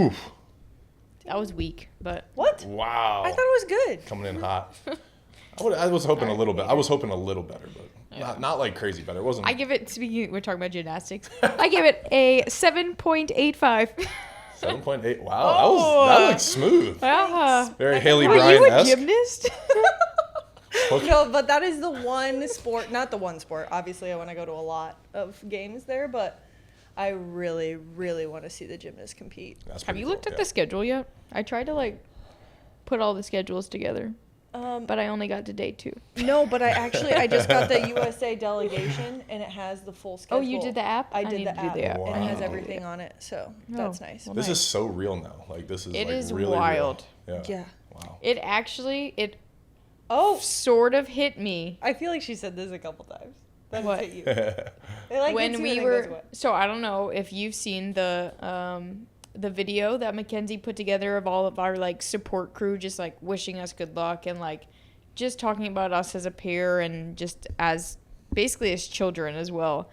Oof. That was weak, but What? Wow. I thought it was good. Coming in hot. I was hoping a little bit. I was hoping a little better, but not like crazy better. It wasn't. I give it, we're talking about gymnastics. I give it a 7.85. 7.8. Wow, that looks smooth. Very Haley Were Bryan you a esque. gymnast? No, but that is the one sport, not the one sport. Obviously, I want to go to a lot of games there, but I really, really want to see the gymnasts compete. Have you looked at the schedule yet? I tried to like put all the schedules together, but I only got to day 2. No, but I just got the USA delegation, and it has the full schedule. Oh, you did the app? I did the app, Wow. and it has everything on it, so that's nice. This is so real now. Like this is. It like is really wild. Real. Yeah. Wow. It actually Oh, sort of hit me. I feel like she said this a couple times. That What? hit you. It, like, When hits you we and then were goes away. so I don't know if you've seen the video that Mackenzie put together of all of our like support crew just like wishing us good luck and like just talking about us as a pair and just as basically as children as well.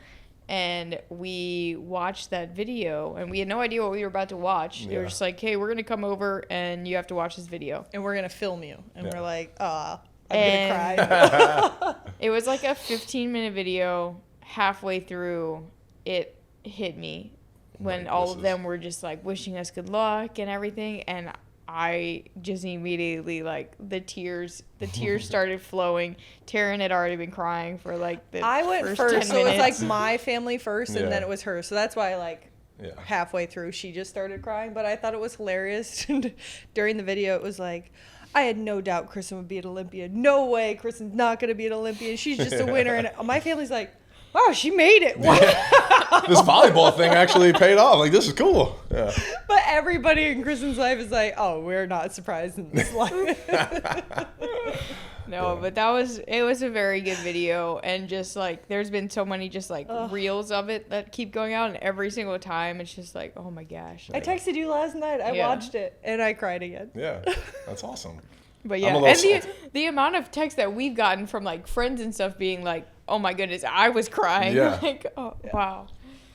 And we watched that video and we had no idea what we were about to watch. They were just like, hey, we're going to come over and you have to watch this video. And we're going to film you. And we're like, I'm And- going to cry. It was like a 15-minute video. Halfway through, it hit me when all of them were just like wishing us good luck and everything. And I just immediately like the tears started flowing. Taryn had already been crying for like the I went first first, 10 so it was minutes. like my family first, and then it was her. So that's why, like, Yeah. halfway through, she just started crying. But I thought it was hilarious. During the video, it was like, I had no doubt Kristen would be an Olympian. No way, Kristen's not going to be an Olympian. She's just a winner. And my family's like, wow, she made it. This volleyball thing actually paid off. Like this is cool. Yeah. But everybody in Kristen's life is like, oh, we're not surprised in this life. No, but it was a very good video, and just like there's been so many just like reels of it that keep going out, and every single time it's just like, oh my gosh. I texted you last night. I watched it, and I cried again. Yeah, that's awesome. But yeah, and the amount of texts that we've gotten from like friends and stuff being like, oh my goodness, I was crying. Yeah. Like, oh, wow.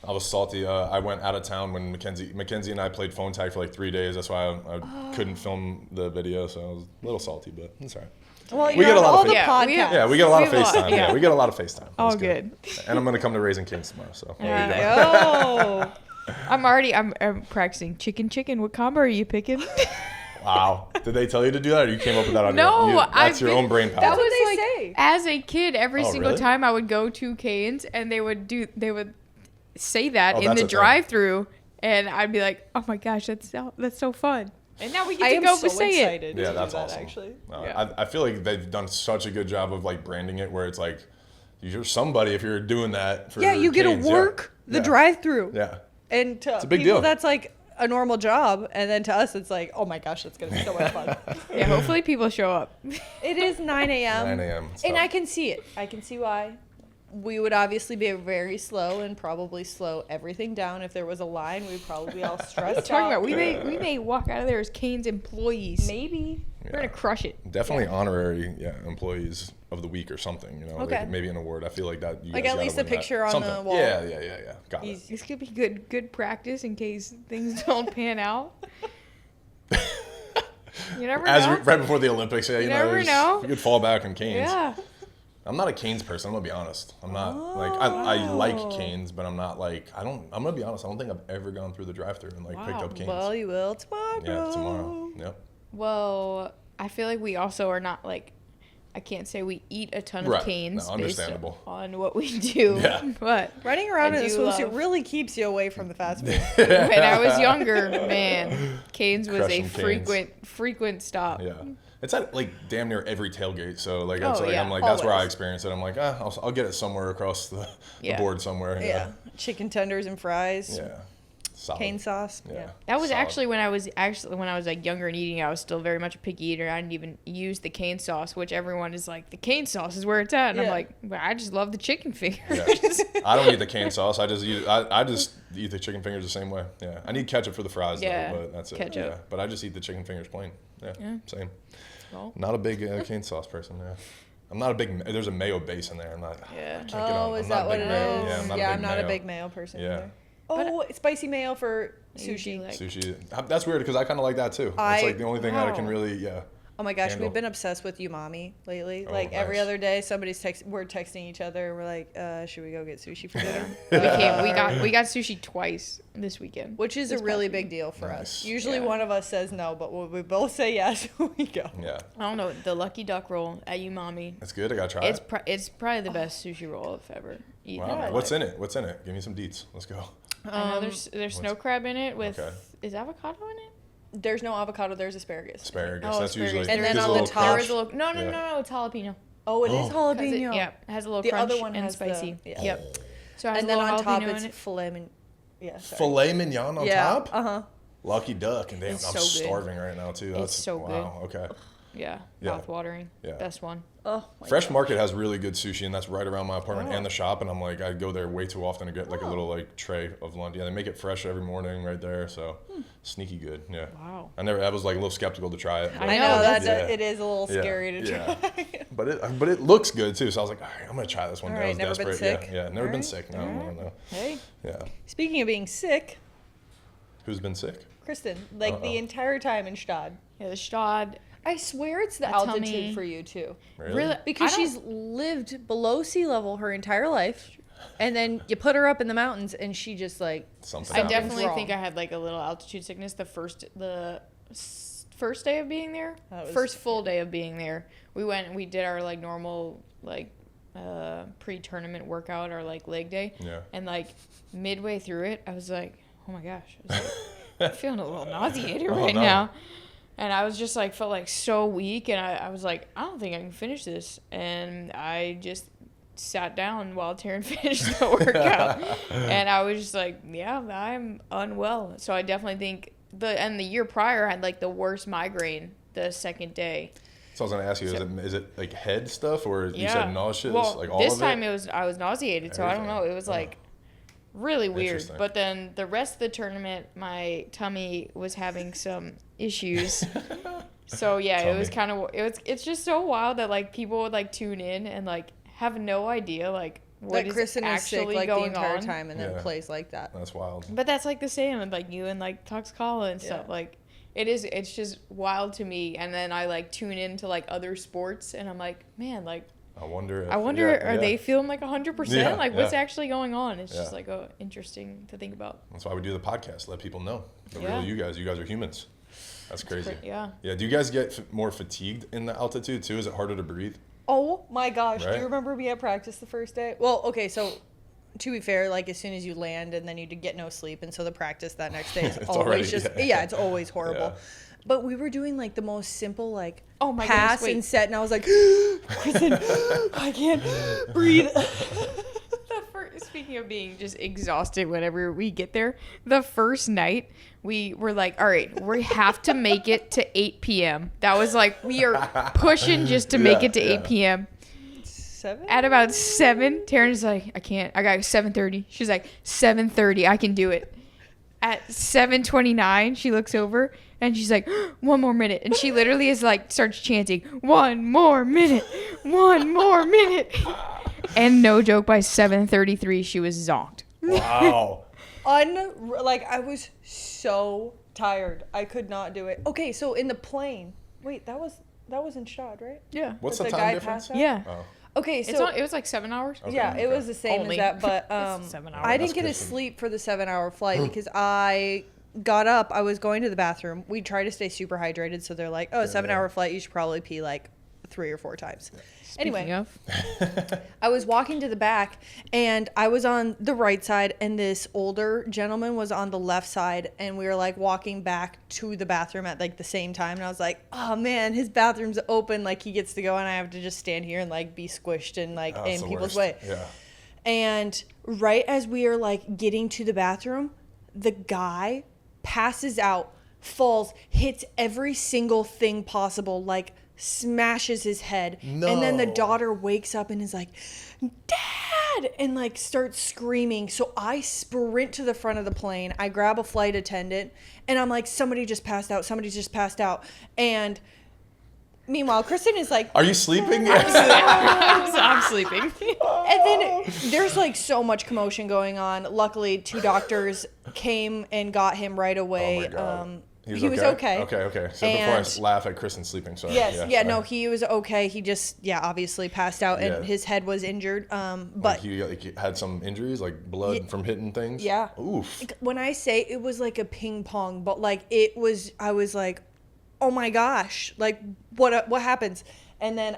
I was salty. I went out of town when Mackenzie and I played phone tag for like 3 days. That's why I couldn't film the video, so I was a little salty, but it's all right. Well, We get a lot of all the FaceTime. podcasts. We get a lot of We have a lot, FaceTime. Yeah, we get a lot of FaceTime. All That's good. And I'm gonna come to Raising Kings tomorrow. So there you Oh, go. I'm practicing chicken. What combo are you picking? Wow. Did they tell you to do that, or you came up with that on No, your own? That's your own brain power. That was what they like say. as a kid, every single really? time I would go to Cane's and they would say that in that's the a thing. drive-through, and I'd be like, oh my gosh, that's so fun. And now we get to go so say it. excited Yeah, to do that's that, awesome. actually. Yeah. I feel like they've done such a good job of like branding it, where it's like you're somebody if you're doing that. For Yeah, you get to Cane's. work the drive-through. Yeah. And to a big people, deal. that's like a normal job. And then to us, it's like, oh my gosh, that's going to be so much fun. Yeah, hopefully people show up. It is 9 a.m. 9 a.m. And I can see it. I can see why. We would obviously be very slow and probably slow everything down. If there was a line, we'd probably be all stressed Talking out. about we may walk out of there as Cane's employees. Maybe. We're gonna crush it. Definitely honorary, employees of the week or something. Okay. Like maybe an award. I feel like that. You Like guys at gotta least a win that. picture on Something. the wall. Yeah. Got it. This could be good practice in case things don't pan out. You never know. Right before the Olympics, You never know. You could fall back on Canes. Yeah. I'm not a Canes person. I'm gonna be honest. I'm not like I like Canes, but I'm not like I'm gonna be honest. I don't think I've ever gone through the drive-thru and like picked up Canes. Well, you will tomorrow. Yeah, tomorrow. Yep. Well, I feel like we also are not like, I can't say we eat a ton of Right. Canes No, based understandable. on what we do. Yeah. But Running around I in a do swimsuit love- really keeps you away from the fast food. when I was younger, man, Canes was Crushing Cane's. frequent stop. Yeah. It's at like damn near every tailgate, so like that's Oh, like yeah, I'm like that's where I always. experience it. I'm like I'll get it somewhere across the board somewhere. Yeah. Chicken tenders and fries. Yeah. Solid. Cane sauce. Yeah. That was Solid. actually when I was like younger and eating. I was still very much a picky eater. I didn't even use the cane sauce, which everyone is like, the cane sauce is where it's at. And I'm Yeah. like, well, I just love the chicken fingers. Yeah. I don't eat the cane sauce. I just eat the chicken fingers the same way. Yeah. I need ketchup for the fries Yeah, though, but that's it. ketchup. Yeah. But I just eat the chicken fingers plain. Yeah. Same. Well. Not a big cane sauce person. Yeah. I'm not a big. There's a mayo base in there. I'm not. Yeah. I can't get on. Oh, is I'm that not a what big it mayo. is? Yeah, I'm not Yeah, a big I'm not mayo. a big mayo person Yeah. either. Oh, spicy mayo for Usually, sushi. like- Sushi. That's weird because I kind of like that too. It's like the only thing that I can really, Oh my gosh, handle. we've been obsessed with umami lately. Oh, Like every nice. other day, we're texting each other. We're like, should we go get sushi for dinner? We got sushi twice this weekend. Which is a This really past big week. deal for Nice. us. Usually Yeah. one of us says no, but when we both say yes, we go. Yeah. I don't know, the Lucky Duck roll at Umami. It's good. I gotta try it. It's probably the best sushi roll I've ever eaten. Wow. in my What's life. in it? What's in it? Give me some deets. Let's go. I know there's snow crab in it with Okay. is avocado in it? There's no avocado, there's asparagus. Asparagus. Oh, That's asparagus. usually. And then gives a on the little top- There crunch. is a little no, Yeah. it's jalapeno. Oh, it is 'Cause jalapeno. Yeah, it has a little The crunch other one and has spicy. the- yeah. Yep. So it has And a then little on top jalapeno in it's it. filet mignon. Yeah, sorry. Filet mignon on top. Uh-huh. Lucky duck. And damn, It's I'm so good. starving right now too. That's so good. wow. Okay. Yeah, Yeah. mouth-watering. Yeah. Best one. Oh, my Fresh God. Market has really good sushi, and that's right around my apartment Oh. and the shop. And I'm like, I go there way too often to get like a Oh. little like tray of lunch. Yeah, they make it fresh every morning right there. So sneaky good. Yeah. Wow. I was like a little skeptical to try it. I but- I know, know that's- it is a little Yeah, scary to try. yeah. But it looks good too. So I was like, all right, I'm gonna try this one. All I right, was never been desperate. sick? Yeah, never All been right, sick. No, all no, right. no. Hey. Yeah. Speaking of being sick, Who's been sick? Kristen, like Uh-oh. the entire time in Stad, Yeah, the Stad. I swear it's the A altitude tummy. for you too. Really? Because I don't- she's lived below sea level her entire life. And then you put her up in the mountains and she just like Something. I happens. definitely wrong. think I had like a little altitude sickness the first day of being there. That was- First full day of being there. We went and we did our like normal like pre-tournament workout, our like leg day. Yeah. And like midway through it, I was like, oh my gosh, I was like, I'm feeling a little nauseated right no. now. And I was just like, felt like so weak. And I was like, I don't think I can finish this. And I just sat down while Taryn finished the workout. And I was just like, yeah, I'm unwell. So I definitely think the year prior I had like the worst migraine the second day. So I was gonna ask you, is it like head stuff or you said nauseous? Well, like all this of time it? I was nauseated, so I don't know. It was like really weird. Interesting. But then the rest of the tournament, my tummy was having some issues. So yeah, it was Tummy. it's just so wild that like people would like tune in and like have no idea like what that is Kristen is sick actually like the going entire on. time and then Yeah. plays like that. That's wild. But that's like the same with like you and like Toxicala and stuff. Yeah. Like it's just wild to me. And then I like tune into like other sports and I'm like, man, like I wonder. are they feeling like 100%? Yeah, Like what's yeah. actually going on? It's just Yeah. like interesting to think about. That's why we do the podcast. Let people know. The Yeah. real you guys. You guys are humans. That's crazy. Yeah. Yeah. Do you guys get more fatigued in the altitude too? Is it harder to breathe? Oh my gosh. Do Right? you remember me at practice the first day? Well, okay, so to be fair, like as soon as you land and then you get no sleep, and so the practice that next day is It's always already- just yeah. it's always horrible. Yeah. But we were doing like the most simple like Oh my pass goodness, wait. and set, and I was like, Kristen, I can't breathe. Speaking of being just exhausted whenever we get there, the first night we were like, all right, we have to make it to 8 p.m. That was like, we are pushing just to make Yeah, it to 8 yeah. p.m. 7? At about 7, Taryn's like, I can't. I got 7:30. She's like, 7:30, I can do it. At 7:29, she looks over and she's like, 1 more minute. And she literally is like, starts chanting, 1 more minute, 1 more minute. And no joke, by 7:33, she was zonked. Wow. Like I was so tired. I could not do it. Okay, so in the plane. Wait, that was in Stad, right? Yeah. What's That the guy time difference? passed out? Yeah. Oh. Okay, so It was like 7 hours. Okay, yeah, it okay. was the same Only. as that, but It's 7 hours. I didn't That's get to Kristen. sleep for the 7-hour flight because I got up. I was going to the bathroom. We try to stay super hydrated, so they're like, "Oh, a 7-hour flight, you should probably pee like 3 or 4 times." Speaking Anyway, of, I was walking to the back, and I was on the right side, and this older gentleman was on the left side, and we were like walking back to the bathroom at like the same time, and I was like, "Oh man, his bathroom's open, like he gets to go, and I have to just stand here and like be squished and like Oh, it's in the people's worst. way." Yeah. And right as we are like getting to the bathroom, the guy passes out, falls, hits every single thing possible, like smashes his head. And then the No. daughter wakes up and is like, "Dad!" and like starts screaming. So I sprint to the front of the plane. I grab a flight attendant and I'm like, somebody just passed out. Somebody just passed out. And Meanwhile, Kristen is like, Are you sleeping? I'm sleeping. and then there's like so much commotion going on. Luckily, 2 doctors came and got him right away. Oh my God. He was okay. Okay. So before I laugh at Kristen sleeping, sorry. Yes, yeah, sorry. no, he was okay. He just, obviously passed out and his head was injured. But Like he had some injuries, like blood from hitting things. Yeah. Oof. When I say it was like a ping pong, but like I was like, oh my gosh, like what happens? And then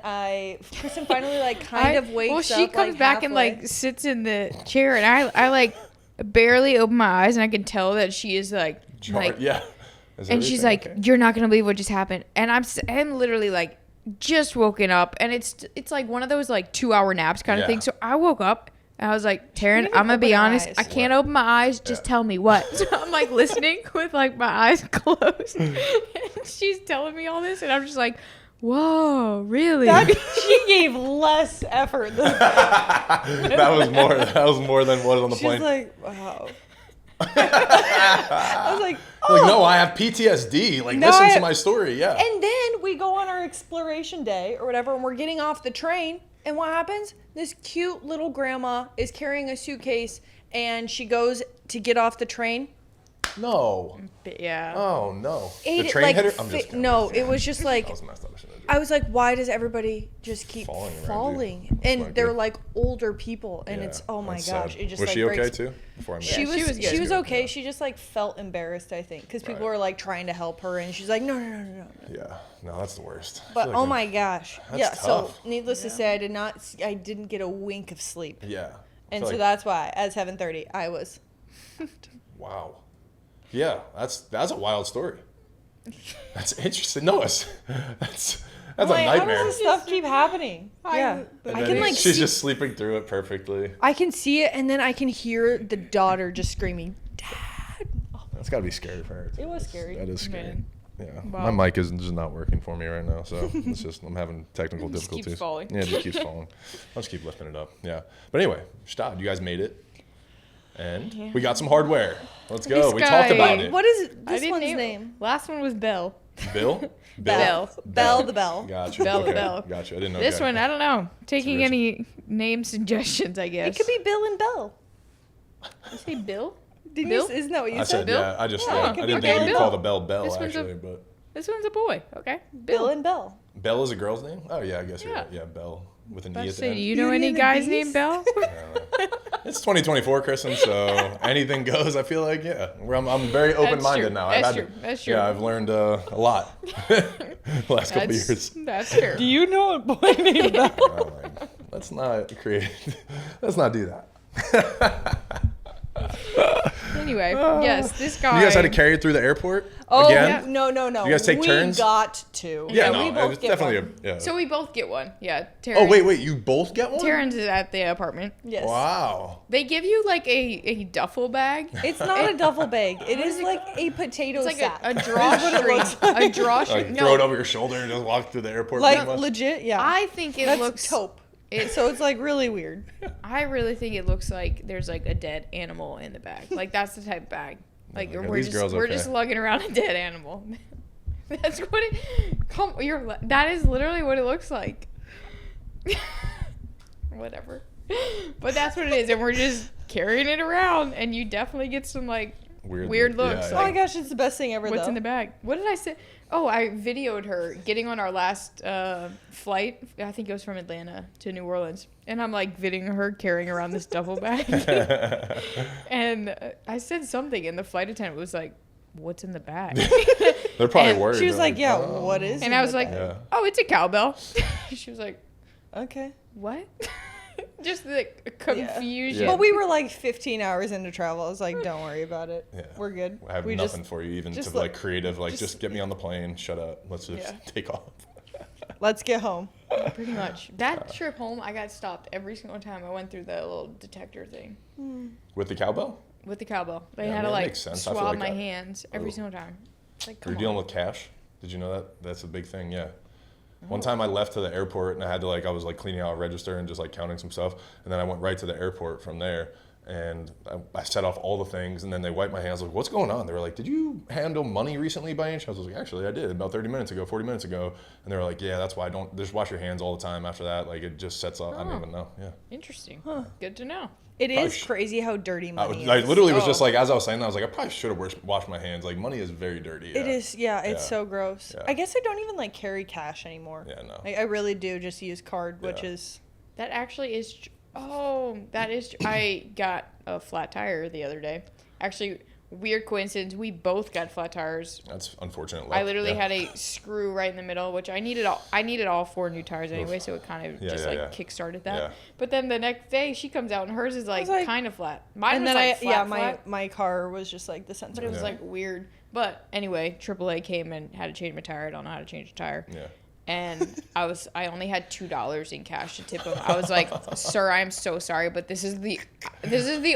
Kristen finally like kind of wakes up. Well, she comes like, back halfway. and like sits in the chair, and I like barely open my eyes, and I can tell that she is like, Yeah. and she's like, "You're not gonna believe what just happened," and I'm literally like just woken up, and it's like one of those like 2-hour naps kind of thing. So I woke up. And I was like, Taryn, I'm gonna be honest. I can't open my eyes. Just tell me what. So I'm like listening with like my eyes closed. And she's telling me all this, and I'm just like, whoa, really? She gave less effort than that was more than what was on the plane. She's like, wow. I was like, oh. Like, no, I have PTSD. Like, listen to my story. Yeah. And then we go on our exploration day or whatever, and we're getting off the train. And what happens? This cute little grandma is carrying a suitcase, and she goes to get off the train. No. Yeah. Oh, no. Ate The it, train like, hit her? I'm just kidding. No, it was just like, That was messed up. I shouldn't have done I was like, why does everybody just keep Falling around you. falling? That's And not they're good. like older people, and Yeah, it's, oh my that's gosh. sad. It just was like she okay breaks. too? Before I met She her? was, she was good. she was okay. Yeah. She just like felt embarrassed, I think, because people Right. were like trying to help her, and she's like, no. Yeah. No, that's the worst. I But feel like oh when- my gosh, That's yeah. tough. So needless to say, I didn't get a wink of sleep, Yeah. I and feel so like- that's why at 7:30 I was. Wow. Yeah, that's a wild story. That's interesting. No, that's a Like, how nightmare. does this stuff keep happening? Yeah, And I then can like she's see, just sleeping through it perfectly. I can see it, and then I can hear the daughter just screaming, "Dad!" That's got to be scary for her. Too. It was scary. That is scary. Man. Yeah, Wow. my mic is just not working for me right now, so it's just I'm having technical It just keeps difficulties. falling. Yeah, it just keeps falling. I'll just keep lifting it up. Yeah, but anyway, Stad, you guys made it, and we got some hardware. Let's go. This We guy- talked about it. What is I this didn't one's name- name? Last one was Belle. Bill? Bell. Bell the Bell. Gotcha. Bell the okay. Bell. Gotcha. I didn't know. This that. one, I don't know. Taking original. any name suggestions, I guess. It could be Bill and Bell. You say Bill? Didn't Bill? you? Isn't that what you I said? said, Bill? yeah. I just, Oh, yeah, it I could didn't be think Bill. you'd call the Bell This one's a- actually, but This one's a boy. Okay. Bill and Bell. Bell is a girl's name. Oh yeah, I guess you're Yeah. right. Yeah, Bell with an About E to at the say, do end. you know Beauty any and the guys Beast? named Bell? It's 2024, Kristen, so anything goes. I feel like, yeah. I'm very open-minded true. now. That's I've had true. That's true. Yeah, I've learned a lot the last couple years. That's true. Do you know a boy named Bell? Oh, man. Let's not create. Let's not do that. Anyway, yes, this guy. You guys had to carry it through the airport Oh again? no. You guys take we turns? got to. Yeah, we no, both it's get definitely one. yeah. So we both get one. Yeah. Taryn, Oh wait, you both get one? Taryn's is at the apartment. Yes. Wow. They give you like a duffel bag. It's not a duffel bag. It is it like a potato It's like sack. a drawstring. A drawstring. Like No, throw it over your shoulder and just walk through the airport. Like pretty much? legit, yeah. I think it That's looks. taupe. It, So it's like really weird. I really think it looks like there's like a dead animal in the bag. Like that's the type of bag. Like Are we're these girls we're okay? just lugging around a dead animal. That's what it. That is literally what it looks like. Whatever. But that's what it is, and we're just carrying it around, and you definitely get some like weird looks. yeah, Oh my Like, gosh, it's the best thing ever. what's though. in the bag? What did I say? Oh, I videoed her getting on our last flight. I think it was from Atlanta to New Orleans. And I'm like videoing her carrying around this duffel bag. And I said something, and the flight attendant was like, "What's in the bag?" They're probably And worried. She was They're like, "Yeah, oh. what is?" And in I was the like, bag? Yeah. "Oh, it's a cowbell." She was like, "Okay." "What?" Just the confusion. Yeah. But we were like 15 hours into travel. I was like, "Don't worry about it. Yeah. We're good." I have we nothing for you, even just to like creative. Like, just- just get me on the plane. Shut up. Let's just Yeah. take off. Let's get home. Pretty much. That trip home, I got stopped every single time I went through the little detector thing With the cowbell? with the cowbell. They Yeah, had to that like makes sense. I feel swab like my that- hands every Ooh. single time. It's like, You're come dealing on. with cash? Did you know that? That's a big thing, yeah. Oh. One time I left to the airport and I had to I was like cleaning out a register and just like counting some stuff. And then I went right to the airport from there. and I set off all the things, and then they wiped my hands. Like, what's going on? They were like, did you handle money recently by any chance? I was like, actually, I did about 40 minutes ago. And they were like, yeah, that's why I don't just wash your hands all the time after that. Like, it just sets off. I don't even know. Yeah. Interesting. Huh. Good to know. It is crazy how dirty money is. I literally was just like, as I was saying that, I was like, I probably should have washed my hands. Like, money is very dirty. It is, it's so gross. Yeah. I guess I don't even like carry cash anymore. Yeah, no. I really do just use card, which is... That actually is... that is... I got a flat tire the other day. Actually, weird coincidence. We both got flat tires. That's unfortunate. I literally had a screw right in the middle, which I needed all 4 new tires anyway, so it kind of kick-started that. Yeah. But then the next day, she comes out and hers is like kind of flat. Mine and was then like flat. my car was just like the sensor. But it was like weird. But anyway, AAA came and had to change my tire. I don't know how to change a tire. Yeah. And I only had $2 in cash to tip him. I was like, "Sir, I'm so sorry, but this is the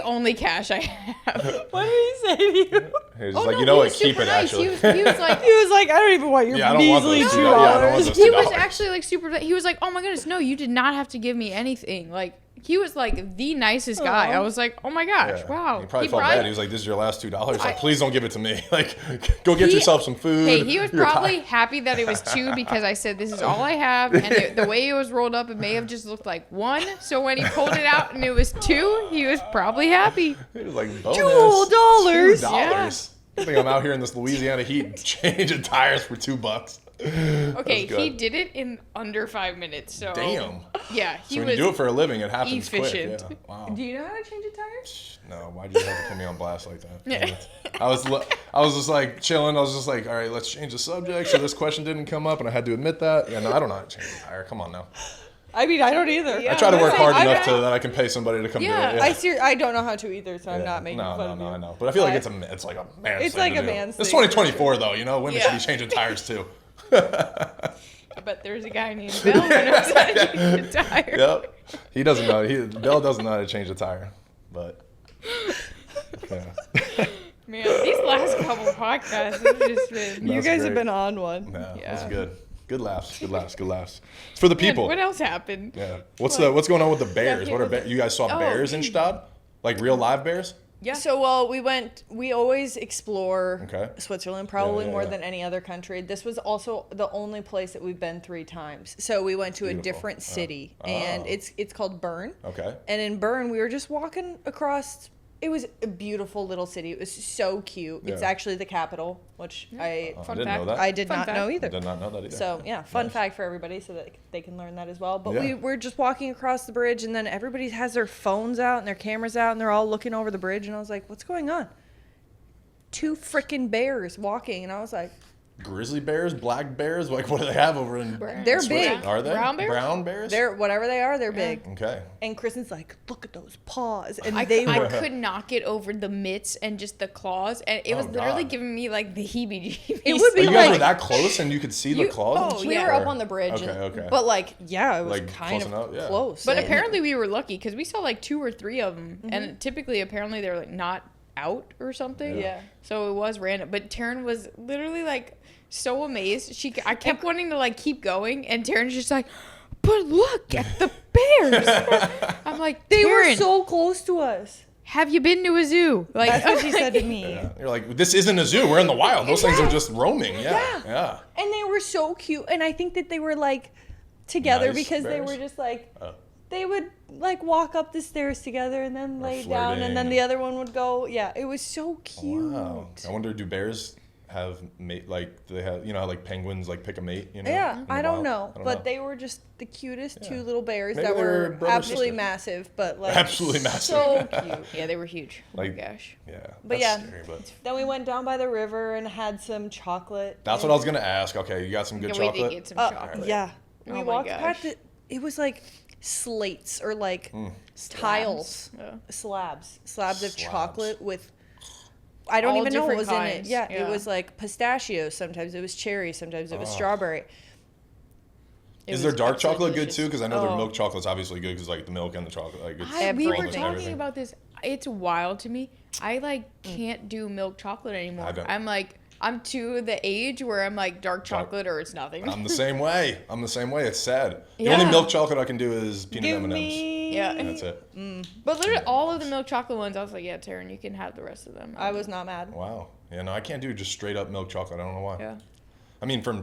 only cash I have." What did he say to you? He was like, you know what, keep it nice. actually. He was like, I don't even want your measly $2. He was actually like super. He was like, "Oh my goodness, no, you did not have to give me anything." Like, he was like the nicest guy. I was like, "Oh my gosh, wow." He probably felt bad. He was like, "This is your last $2." Like, please don't give it to me. Like, go get yourself some food. Hey, he was probably happy that it was 2 because I said, "This is all I have," and the way it was rolled up, it may have just looked like 1. So when he pulled it out and it was 2, he was probably happy. It was like bonus. $2. $2. Yeah. I think I'm out here in this Louisiana heat changing tires for $2. Okay, he did it in under 5 minutes. So damn. Yeah, he when you do it for a living, it happens efficient. Quick. Yeah. Wow. Do you know how to change a tire? No, why'd you have to put me on blast like that? Yeah. I was just like chilling. I was just like, all right, let's change the subject. So this question didn't come up, and I had to admit that. Yeah, no, I don't know how to change a tire. Come on now. I mean, I don't either. I try to work hard enough that I can pay somebody to come do it. Yeah. I don't know how to either, so I'm not making fun of you. No, I know. But I feel like it's like a man's thing. It's like a man's thing. It's 2024 though, you know. Women should be changing tires too. But there's a guy named Bell who knows how to change a tire. Yep. He doesn't know. Bell doesn't know how to change a tire. But yeah. Man, these last couple podcasts have just been... You guys have been on one. Yeah, that's good. Good laughs. It's for the people. Man, what else happened? Yeah. What's going on with the bears? You guys saw bears in Stad? Like real live bears? Yeah. So, we always explore Switzerland probably more than any other country. This was also the only place that we've been 3 times. So we went to a different city and it's called Bern. Okay. And in Bern, we were just walking across. It was a beautiful little city. It was so cute. Yeah. It's actually the capital, which I didn't know that. I did not know either. Did not know that either. So fun fact for everybody, so that they can learn that as well. But we were just walking across the bridge, and then everybody has their phones out and their cameras out, and they're all looking over the bridge, and I was like, "What's going on?" 2 freaking bears walking, and I was like, grizzly bears, black bears, like what do they have over in? They're big. Are they brown bears? Brown bears? They're whatever they are. They're big. Okay. And Kristen's like, look at those paws, and I could not get over the mitts and just the claws, and it was literally giving me like the heebie-jeebies. It would be you guys were that close, and you could see the claws. We were up on the bridge. Okay. But it was like kind of close. But apparently we were lucky because we saw like 2 or 3 of them, and typically apparently they're like not out or something. Yeah. So it was random, but Taryn was literally like so amazed. I kept wanting to like keep going, and Taryn's just like, "But look at the bears." I'm like, they were so close to us. Have you been to a zoo? Like that's what she said to me. Yeah. You're like, this isn't a zoo. We're in the wild. Those things are just roaming. Yeah. And they were so cute, and I think that they were like together because they were just like. They would like walk up the stairs together and then lay down, and then the other one would go. Yeah, it was so cute. Wow. I wonder, do bears have mate? Like, do they have, you know how like penguins like pick a mate? You know. Yeah, I don't know, but they were just the cutest 2 little bears that were absolutely massive, but like absolutely massive, so cute. Yeah, they were huge. Like, oh my gosh. Yeah. But scary, then we went down by the river and had some chocolate. That's what I was gonna ask. Okay, you got some good chocolate. We did get some chocolate. Yeah. We walked past it. It was like slates or like tiles, slabs of chocolate with I don't even know what was in it. Yeah, it was like pistachios. Sometimes it was cherry. Sometimes it was strawberry. Is their dark chocolate good too? Because I know their milk chocolate's obviously good because like the milk and the chocolate. Like we were talking about this. it's wild to me. I like can't do milk chocolate anymore. I'm to the age where I'm like dark chocolate or it's nothing. I'm the same way. It's sad. The Yeah. only milk chocolate I can do is peanut Give M&Ms. me. Yeah. That's it. But literally all of the milk chocolate ones, I was like, yeah, Taryn, you can have the rest of them. I was not mad. Wow. Yeah, no, I can't do just straight up milk chocolate. I don't know why. Yeah. I mean, from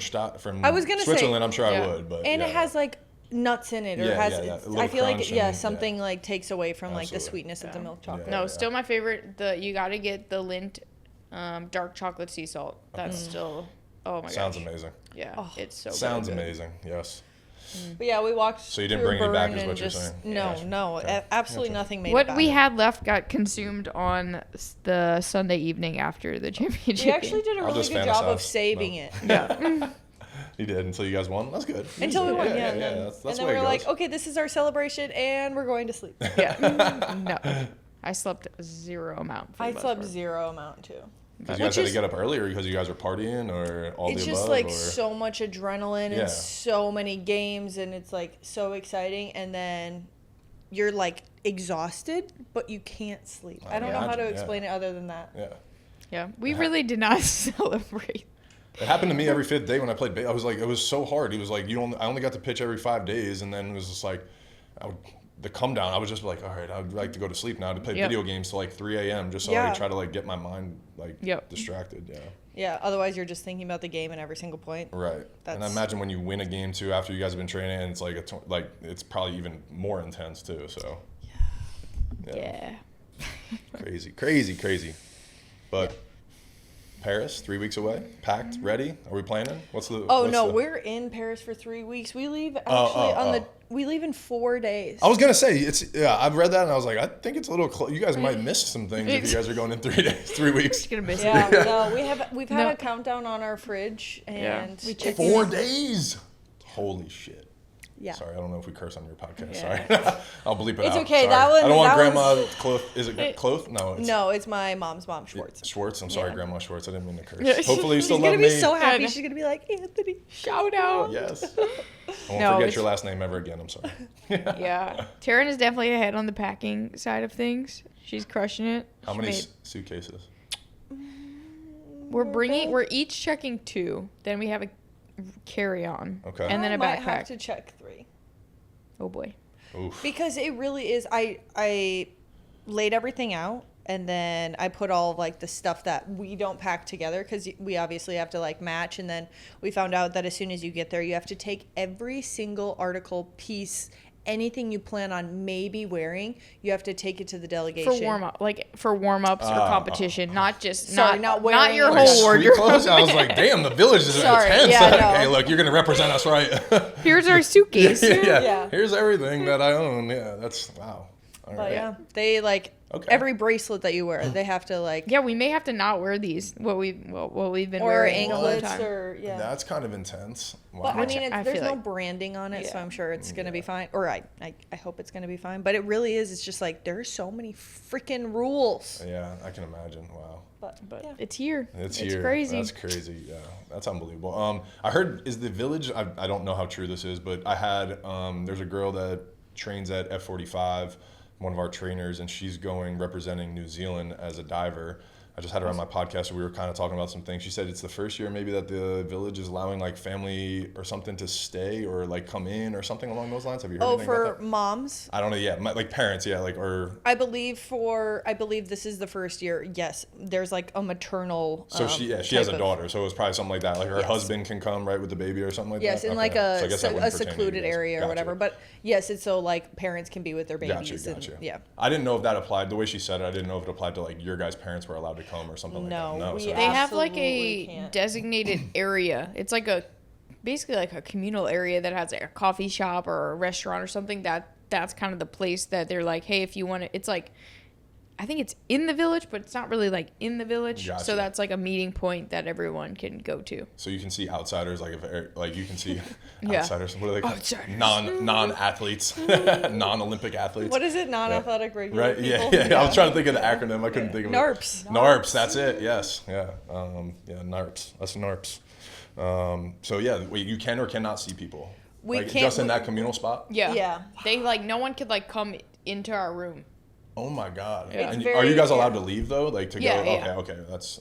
I was gonna say- Switzerland, I'm sure Yeah. I would. But And yeah. it has like nuts in it, or Yeah, has. yeah, yeah. A little I feel like crunch and- something like takes away from like the Absolutely. sweetness of the milk chocolate. Yeah. No, still my favorite. You got to get the Lindt dark chocolate sea salt. That's still, oh my gosh. Sounds amazing. Yeah, Oh. it's so Sounds good. amazing. Yes. But yeah, we walked. So you didn't through bring any back, Bern is what and you're just, saying? No, Yeah. no, Okay. absolutely Gotcha. nothing made. What about we it. had left got consumed on the Sunday evening after the championship. We actually did a I'll really just good job of fantasize. saving No. it. Yeah. You did until you guys won. That's good. Until we won, yeah. Yeah, And then, that's and the then way we it were like, goes. okay, this is our celebration, and we're going to sleep. Yeah. No. I slept zero amount. For I the most slept part. zero amount too. Because you guys Which had to is- get up early, or because you guys were partying, or all It's the just above? like or... so much adrenaline Yeah. and so many games, and it's like so exciting, and then you're like exhausted, but you can't sleep. I don't know how to imagine, yeah. explain it other than that. Yeah. Yeah. We really did not celebrate. It happened to me every fifth day when I played. I was like, it was so hard. He was like, I only got to pitch every 5 days, and then it was just like, the come down. I was just like, all right, I'd like to go to sleep now. To play Yep. video games till like 3 a.m. just so I Yeah. could try to like get my mind like Yep. distracted. Yeah. Yeah, otherwise you're just thinking about the game at every single point. Right. And I That's- imagine when you win a game too after you guys have been training, it's like it's probably even more intense too. So. Yeah. Crazy. But Paris, 3 weeks away, packed, ready. Are we planning? Oh no, we're in Paris for 3 weeks. We leave actually we leave in 4 days. I was gonna say I've read that and I was like, I think it's a little. You guys might miss some things if you guys are going in 3 days, 3 weeks. Gonna miss Yeah, it. no, we've had No. a countdown on our fridge, Yeah. and We it's- checked 4 days. Holy shit. Yeah. Sorry, I don't know if we curse on your podcast. Yeah. Sorry, I'll bleep it It's out. okay, Sorry. that one- I don't want that Grandma one's- Kloth. Is it Kloth? No, it's No, it's my mom's mom, Schwartz. Schwartz. I'm sorry, Yeah. Grandma Schwartz. I didn't mean to curse. Yeah. Hopefully, you still She's love gonna me. be so happy. Yeah. She's gonna be like, Anthony, Shout out. Yes. I won't No, forget it's- your last name ever again. I'm sorry. Yeah. Taryn is definitely ahead on the packing side of things. She's crushing it. How She many made- suitcases? We're each checking 2. Then we have a carry-on. Okay. And then a might backpack. have to check 3 Oh boy. Oof. because it really is. I laid everything out, and then I put all of like the stuff that we don't pack together because we obviously have to like match. And then we found out that as soon as you get there, you have to take every single article, piece, anything you plan on maybe wearing, you have to take it to the delegation. For warm-ups or competition, not just Sorry, not not wearing your Like whole street wardrobe. clothes? I was like, damn, the village is Sorry, intense. yeah, Like, no. hey, look, you're gonna represent us, right? Here's our suitcase. Yeah. Here's everything that I own. Yeah, that's wow. All But right. yeah, they like Okay. every bracelet that you wear, they have to like Yeah, we may have to not wear these. What we've been or wearing all the anklets time. or yeah. That's kind of intense. Wow. But I Which mean, I there's feel no like- branding on it, so Yeah. I'm sure it's gonna be fine. Or I hope it's gonna be fine. But it really is. It's just like there's so many freaking rules. Yeah, I can imagine. Wow. But But yeah. it's here. It's here. crazy. That's crazy. Yeah, that's unbelievable. I heard is the village. I don't know how true this is, but I had there's a girl that trains at F45, one of our trainers, and she's going representing New Zealand as a diver. I just had her on my podcast, so we were kind of talking about some things. She said it's the first year maybe that the village is allowing like family or something to stay or like come in or something along those lines. Have you heard Oh, anything about for that? moms, I don't know. Yeah, like parents. Yeah, like or. I believe this is the first year. Yes, there's like a maternal. So she has type a of- daughter, so it was probably something like that. Like her Yes. husband can come right with the baby or something like Yes, that. in Okay. like So I guess that a wouldn't pertain to you secluded guys. area or Gotcha. whatever. But yes, it's so like parents can be with their babies. Gotcha. And, yeah. I didn't know if that applied. The way she said it, I didn't know if it applied to like your guys' parents were allowed to come or something No, like that. No, we so They have like Absolutely a can't. designated area. It's like basically like a communal area that has like a coffee shop or a restaurant or something. That's kind of the place that they're like, hey, if you want to, it's like, I think it's in the village, but it's not really like in the village. Gotcha. So that's like a meeting point that everyone can go to. So you can see outsiders, like if you can see Yeah. outsiders. What are they called? Outsiders. Non-athletes, non-Olympic athletes. What is it? Non-athletic regular Right? people. Yeah. I was trying to think of the acronym. I couldn't think of NARPs. it. NARPs. That's it. Yes. Yeah. NARPs. That's NARPs. So yeah, wait, you can or cannot see people. We like, can't- just in that communal spot. Yeah. Yeah. They like, no one could like come into our room. Oh my God! Yeah. And It's are you guys very- allowed to leave though? Like to Yeah, go? yeah. Okay, that's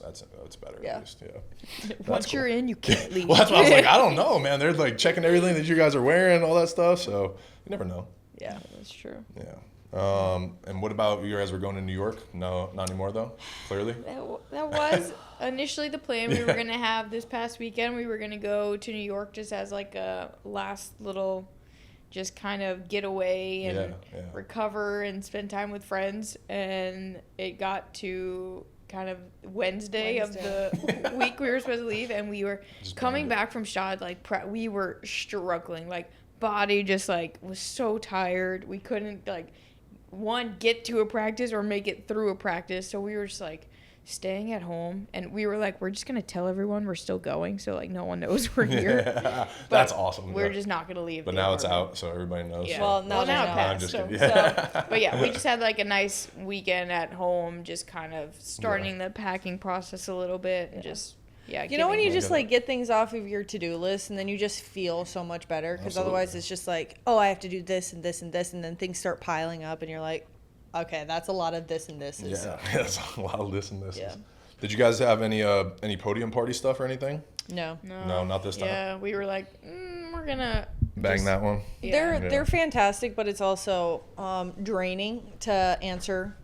better. Yeah. At least. Yeah. Once you're in, you can't leave. Well, that's why I was like, I don't know, man. They're like checking everything that you guys are wearing, all that stuff. So you never know. Yeah. That's true. Yeah. And what about you guys were going to New York? No, not anymore though. Clearly. That was initially the plan. We were gonna have this past weekend. We were gonna go to New York just as like a last little, just kind of get away and Yeah. recover and spend time with friends. And it got to kind of Wednesday. Of the week we were supposed to leave, and we were Just coming banged it. back from Shad. Like we were struggling. Like body just like was so tired. We couldn't like get to a practice or make it through a practice. So we were just like staying at home, and we were like, we're just gonna tell everyone we're still going, so like no one knows we're here. Yeah. That's awesome. We're just not gonna leave. But the now it's apartment. out, so everybody knows. Yeah. Well, now they now know. it I'm passed. just So, kidding. Yeah. but yeah, we just had like a nice weekend at home, just kind of starting the packing process a little bit, and just You know when you Yeah. just like get things off of your to-do list and then you just feel so much better, because Absolutely. otherwise it's just like, oh, I have to do this and this and this, and then things start piling up and you're like, okay, that's a lot of this and this. Yeah, that's a lot of this and this. Yeah. Did you guys have any podium party stuff or anything? No. No, not this time. Yeah, we were like, we're gonna Bang just- that one. Yeah. They're fantastic, but it's also draining to answer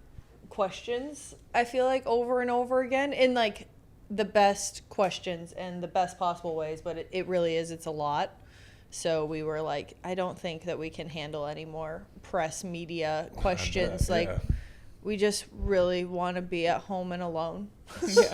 questions, I feel like, over and over again in like the best questions and the best possible ways, but it really is, it's a lot. So we were like, I don't think that we can handle any more press media questions. Like yeah. we just really want to be at home and alone.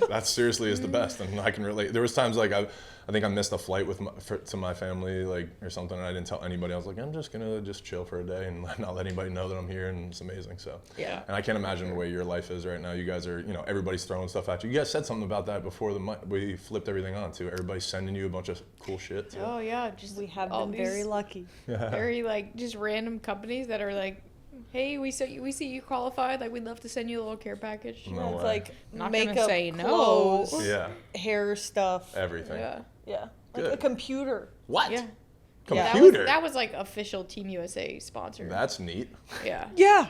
That seriously is the best, and I can relate. There was times like I think I missed a flight with to my family, like or something, and I didn't tell anybody. I was like, I'm just gonna chill for a day and not let anybody know that I'm here, and it's amazing. So Yeah. and I can't imagine the way your life is right now. You guys are, everybody's throwing stuff at you. You guys said something about that before we flipped everything on too. Everybody's sending you a bunch of cool shit too. Oh yeah, just We have all been these very lucky. very like just random companies that are like, hey, we see you qualified. Like we'd love to send you a little care package. No It's way. like Not gonna makeup, say no. clothes, Yeah, hair stuff. everything. Yeah. Yeah. Like Good. a computer. What? Yeah. Computer? That was like official Team USA sponsor. That's neat. Yeah. Yeah.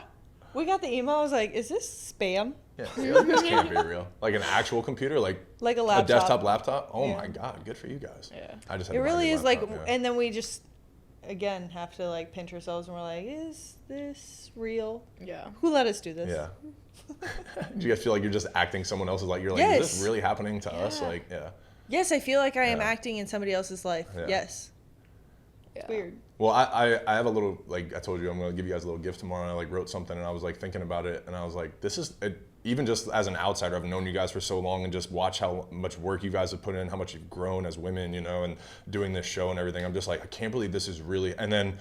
We got the email. I was like, is this spam? Yeah, this can't be real. Like an actual computer, like Like a a laptop. desktop laptop. Oh Yeah. my god, good for you guys. Yeah. I just had It to buy a really new is like, laptop, yeah. and then we just, again, have to like pinch ourselves and we're like, is this real? Yeah. Who let us do this? Yeah. Do you guys feel like you're just acting someone else's life? You're like, is this Yes. really happening to us? Yeah. Like, yeah. Yes, I feel like I am Yeah. acting in somebody else's life. Yeah. Yes. Yeah. It's weird. Well, I have a little, like I told you, I'm going to give you guys a little gift tomorrow. And I like wrote something and I was like thinking about it. And I was like, this is, even just as an outsider, I've known you guys for so long and just watch how much work you guys have put in, how much you've grown as women, and doing this show and everything. I'm just like, I can't believe this is really, and then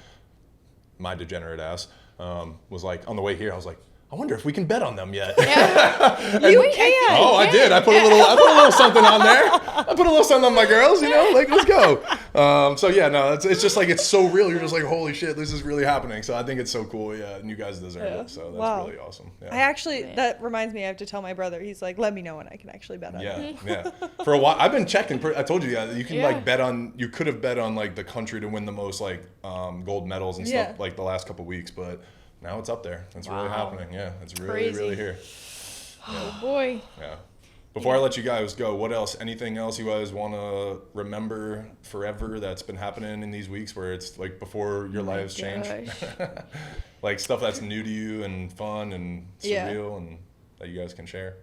my degenerate ass was like, on the way here, I was like, I wonder if we can bet on them yet. You can. Oh, I did. I put a little something on there. I put a little something on my girls, like let's go. So yeah, no, it's just like it's so real. You're just like, holy shit, this is really happening. So I think it's so cool. Yeah, and you guys deserve it. So that's Wow. really awesome. I Yeah. actually, Man. that reminds me, I have to tell my brother. He's like, let me know when I can actually bet on it. Yeah, yeah. For a while, I've been checking. I told you, you can Yeah. like bet on. You could have bet on like the country to win the most like gold medals and stuff Yeah. like the last couple weeks, but now it's up there. It's really Wow. happening. Yeah, it's really Crazy. really here. Oh boy. Yeah. Before I let you guys go, what else? Anything else you guys want to remember forever that's been happening in these weeks where it's like before your lives change? gosh. Like stuff that's new to you and fun and Yeah. surreal and that you guys can share?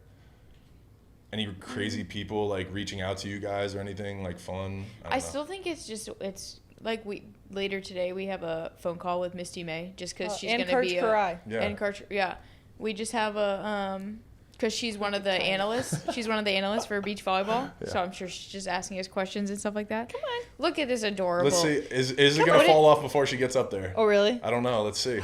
Any crazy people like reaching out to you guys or anything like fun? don't I know. still think it's like later today we have a phone call with Misty May just because she's and gonna be Karch Karai. Yeah. and Karch, yeah. We just have a because she's one of the analysts. She's one of the analysts for beach volleyball. Yeah. So I'm sure she's just asking us questions and stuff like that. Come on, look at this adorable. Let's see. Is it Come gonna on. fall off before she gets up there? Oh, really? I don't know. Let's see.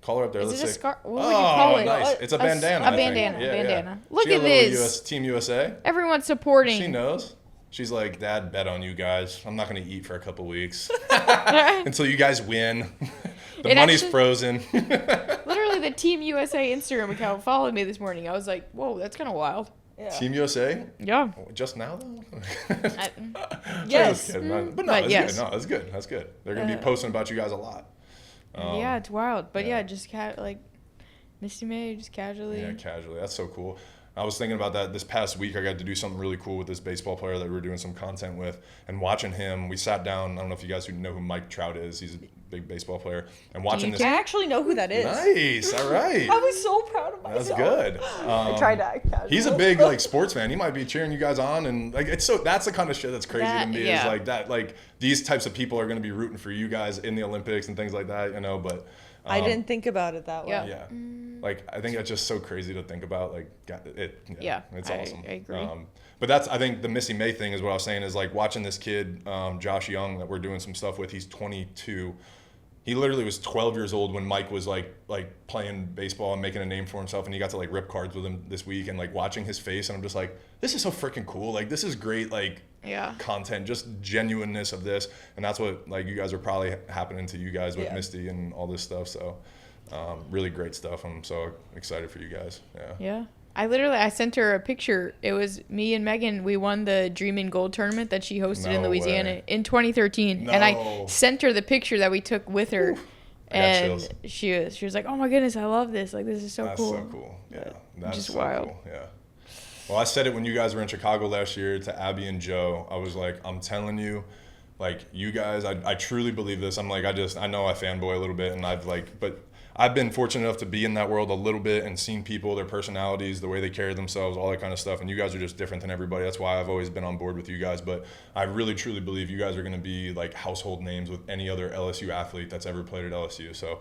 Call her up there. Is Let's it a see. scarf? What would you call it? Nice. It's a bandana. A I think. bandana. Yeah, yeah. Bandana. Look She got at a little this. Team USA. Everyone's supporting. She knows. She's like, Dad, bet on you guys. I'm not going to eat for a couple weeks until you guys win. The It money's actually- frozen. Literally, the Team USA Instagram account followed me this morning. I was like, whoa, that's kind of wild. Yeah. Team USA? Yeah. Just now, though? I- Yes. But no, But it's yes. good. No, that's good. That's good. They're going to be posting about you guys a lot. yeah, it's wild. But yeah, just like Misty May, just casually. Yeah, casually. That's so cool. I was thinking about that this past week. I got to do something really cool with this baseball player that we were doing some content with, and watching him. We sat down. I don't know if you guys know who Mike Trout is. He's a big baseball player. And watching this. I actually know who that is. Nice. All right. I was so proud of myself. That's good. I tried to act casual. He's a big like sports fan. He might be cheering you guys on, and like it's so that's the kind of shit that's crazy to me. Is like that like these types of people are going to be rooting for you guys in the Olympics and things like that. You know, but. I didn't think about it that way. Yeah. Like, I think that's just so crazy to think about. Like, it's awesome. I agree. But that's, I think the Missy May thing is what I was saying is like watching this kid, Josh Young, that we're doing some stuff with. He's 22. He literally was 12 years old when Mike was like playing baseball and making a name for himself, and he got to like rip cards with him this week, and like watching his face, and I'm just like, this is so freaking cool. Like, this is great. Like, content, just genuineness of this, and that's what like you guys are probably happening to you guys with Misty and all this stuff. So really great stuff. I'm so excited for you guys. Yeah, I sent her a picture. It was me and Megan. We won the Dream in Gold tournament that she hosted in Louisiana in 2013, and I sent her the picture that we took with her. And she was like, "Oh my goodness, I love this! Like, this is so cool." That's so cool. Yeah, that's just so wild. Cool. Yeah. Well, I said it when you guys were in Chicago last year to Abby and Joe. I was like, I'm telling you, like, you guys, I truly believe this. I'm like, I know I fanboy a little bit, and but I've been fortunate enough to be in that world a little bit and seen people, their personalities, the way they carry themselves, all that kind of stuff. And you guys are just different than everybody. That's why I've always been on board with you guys. But I really, truly believe you guys are going to be like household names with any other LSU athlete that's ever played at LSU. So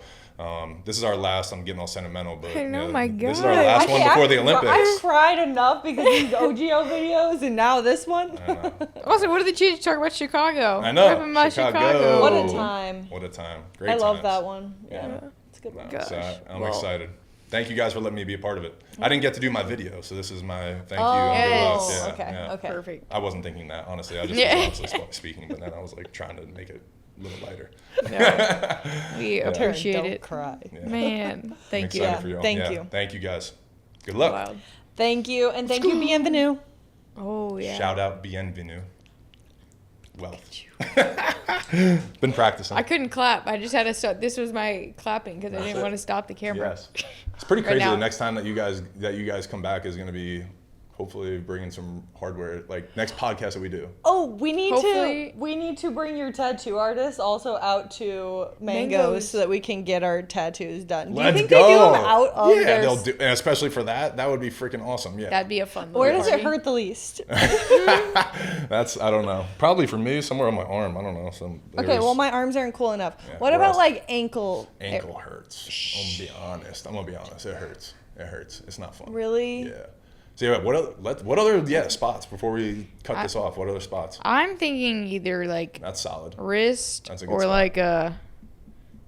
this is our last, I'm getting all sentimental, but I know, my God. This is our last one before the Olympics. I cried enough because of these OGO videos, and now this one. I know. Also, what did they change to talk about Chicago? I know. Repping my Chicago. What a time. What a time. Great I love times. that one. Yeah. It's a good one. Gosh. So I'm excited. Thank you guys for letting me be a part of it. I didn't get to do my video, so this is my thank you. And good luck. Yeah, Okay. Perfect. I wasn't thinking that, honestly. I just was honestly speaking, but then I was like trying to make it a little lighter. We appreciate Don't it. cry. Yeah. Man, thank you. Excited for y'all. Thank you. Thank you guys. Good luck. Wild. Thank you, and thank you, bienvenue. Oh, yeah. Shout out bienvenue. Wealth. Been practicing. I couldn't clap. I just had to stop. This was my clapping because I didn't want to stop the camera. Yes. It's pretty Right crazy. now. The next time that you guys come back is going to be hopefully bringing some hardware. Like next podcast that we do. Oh, we need Hopefully- to bring your tattoo artist also out to Mangoes Mangoes. so that we can get our tattoos done. Do you Let's think go. they do them out of Yeah, their? they'll do, and especially for that. That would be freaking awesome. Yeah. That'd be a fun Where little does it party. hurt the least? That's I don't know. Probably for me somewhere on my arm. I don't know. Okay, well my arms aren't cool enough. Yeah, What where about else? like ankle? ankle hurts. I'm gonna be honest. It hurts. It hurts. It's not fun. Really? Yeah. So yeah, what other spots before we cut this off? What other spots? I'm thinking either like That's solid. wrist That's a good or spot. like a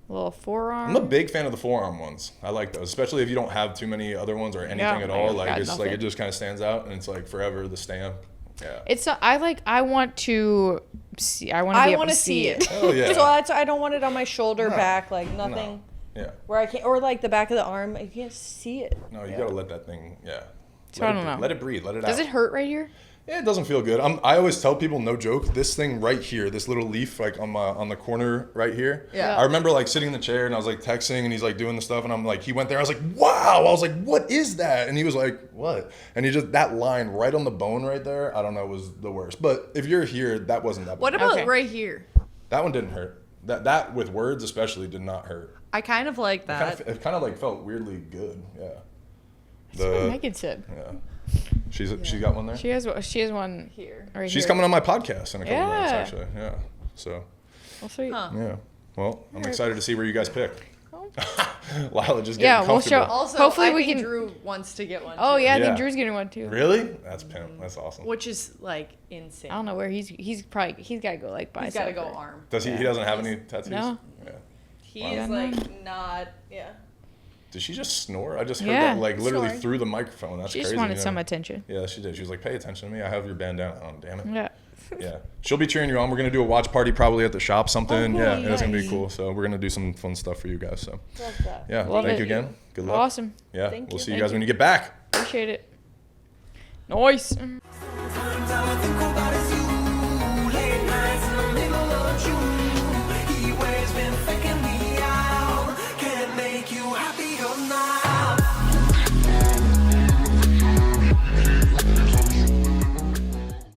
little forearm. I'm a big fan of the forearm ones. I like those, especially if you don't have too many other ones or anything at all. Like got it's like nothing. it just kind of stands out, and it's like forever the stamp. Yeah. It's not, I want to see. I want to be able to see it. Oh yeah. So I don't want it on my shoulder, back, like nothing. Yeah. Where I can't, or like the back of the arm, I can't see it. No, you gotta let that thing. Yeah. So I don't know. Let it breathe. Let it out. Does it hurt right here? Yeah, it doesn't feel good. I always tell people, no joke, this thing right here, this little leaf like on the corner right here. Yeah. I remember like sitting in the chair and I was like texting and he's like doing the stuff and I'm like, he went there. I was like, wow. I was like, what is that? And he was like, what? And he just, that line right on the bone right there, I don't know, was the worst. But if you're here, that wasn't that bad. What about Okay. right here? That one didn't hurt. That with words especially did not hurt. I kind of like that. It kind of like felt weirdly good. Yeah. That's what Megan said. Yeah. She got one there. She has one Here. right She's here. coming on my podcast in a couple minutes, Yeah. actually. Yeah. So, Oh, sweet. Huh. yeah. Well, I'm excited to see where you guys pick. Oh. Lila just Yeah, getting we'll comfortable. show- Also, Hopefully I we think can- Drew wants to get one. Oh too, yeah, I Yeah. think Drew's getting one too. Really? That's pimp. That's awesome. which is like insane. I don't know where he's got to go like bicep. He's got to go or- arm. Does he? He doesn't have any tattoos. No. Yeah. He Wow. is like not. Yeah. Did she just snore? I just heard Yeah, that like literally snoring. through the microphone. That's She crazy. just wanted yeah. some attention. Yeah, she did. She was like, "Pay attention to me. I have your bandana on. Damn it." Yeah. Yeah. She'll be cheering you on. We're gonna do a watch party probably at the shop, something. Oh, yeah, and it's gonna be nice. cool. So we're gonna do some fun stuff for you guys. So Love that. yeah, Love thank it. you again. Good luck. Awesome. Yeah, Thank we'll you. see you Thank guys you. when you get back. Appreciate it. Nice. Sometimes I think about